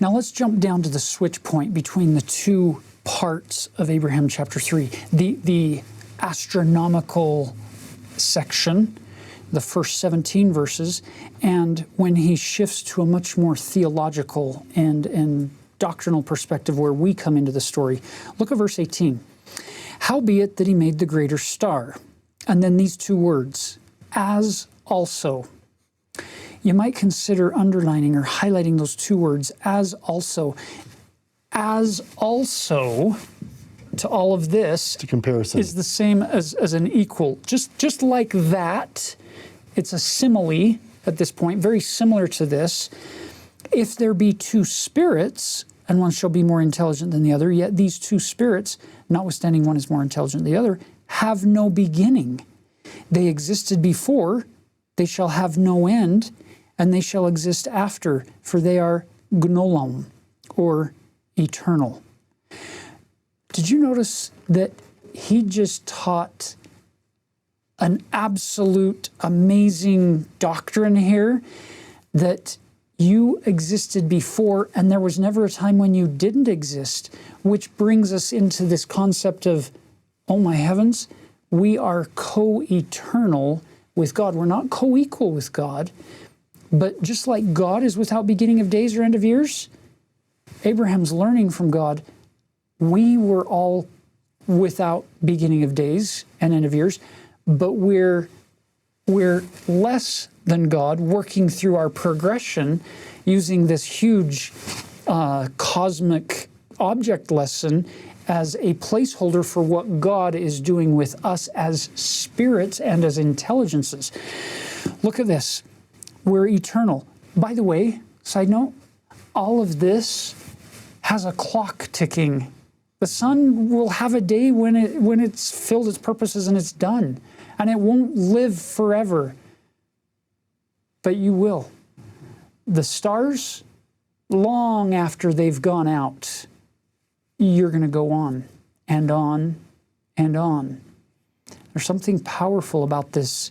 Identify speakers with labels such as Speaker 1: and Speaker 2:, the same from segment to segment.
Speaker 1: Now let's jump down to the switch point between the two parts of Abraham chapter 3. The astronomical section, the first 17 verses, and when he shifts to a much more theological and doctrinal perspective where we come into the story. Look at verse 18. Howbeit that he made the greater star. And then these two words, as also. You might consider underlining or highlighting those two words, as also. As also to all of this
Speaker 2: to comparison
Speaker 1: is the same as an equal. Just like that, it's a simile at this point, very similar to this. If there be two spirits, and one shall be more intelligent than the other, yet these two spirits, notwithstanding one is more intelligent than the other, have no beginning. They existed before, they shall have no end, and they shall exist after, for they are gnolam, or eternal. Did you notice that he just taught an absolute amazing doctrine here, that you existed before and there was never a time when you didn't exist, which brings us into this concept of, oh my heavens, we are co-eternal with God. We're not co-equal with God, but just like God is without beginning of days or end of years, Abraham's learning from God, we were all without beginning of days and end of years, but we're less than God, working through our progression using this huge cosmic object lesson as a placeholder for what God is doing with us as spirits and as intelligences. Look at this. We're eternal. By the way, side note, all of this has a clock ticking. The sun will have a day when it's filled its purposes and it's done. And it won't live forever. But you will. The stars, long after they've gone out, you're going to go on and on and on. There's something powerful about this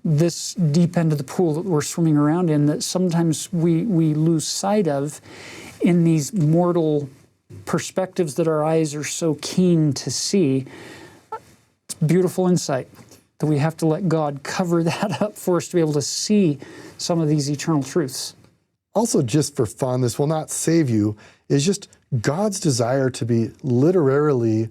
Speaker 1: deep end of the pool that we're swimming around in that sometimes we lose sight of in these mortal perspectives that our eyes are so keen to see. It's beautiful insight that we have to let God cover that up for us to be able to see some of these eternal truths.
Speaker 2: Also, just for fun, this will not save you, is just God's desire to be literarily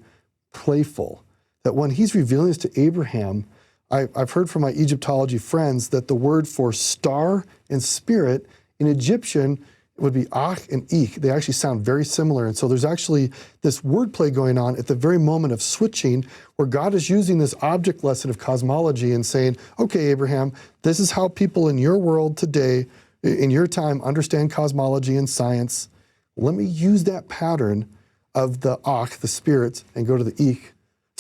Speaker 2: playful. That when he's revealing this to Abraham, I've heard from my Egyptology friends that the word for star and spirit in Egyptian would be ach and ik. They actually sound very similar. And so there's actually this wordplay going on at the very moment of switching where God is using this object lesson of cosmology and saying, okay, Abraham, this is how people in your world today, in your time, understand cosmology and science. Let me use that pattern of the ach, the spirits, and go to the ik,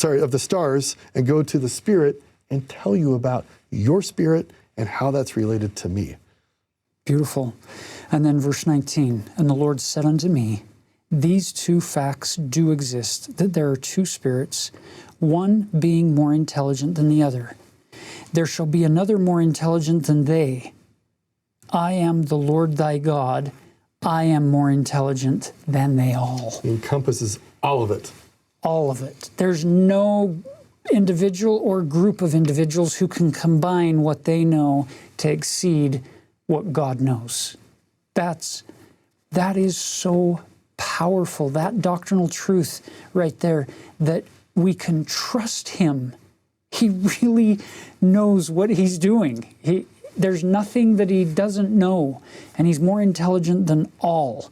Speaker 2: of the stars, and go to the spirit and tell you about your spirit and how that's related to me.
Speaker 1: Beautiful. And then verse 19, and the Lord said unto me, these two facts do exist, that there are two spirits, one being more intelligent than the other. There shall be another more intelligent than they. I am the Lord thy God. I am more intelligent than they all.
Speaker 2: It encompasses all of it.
Speaker 1: All of it. There's no individual or group of individuals who can combine what they know to exceed what God knows. That is so powerful, that doctrinal truth right there, that we can trust him. He really knows what he's doing. There's nothing that he doesn't know, and he's more intelligent than all.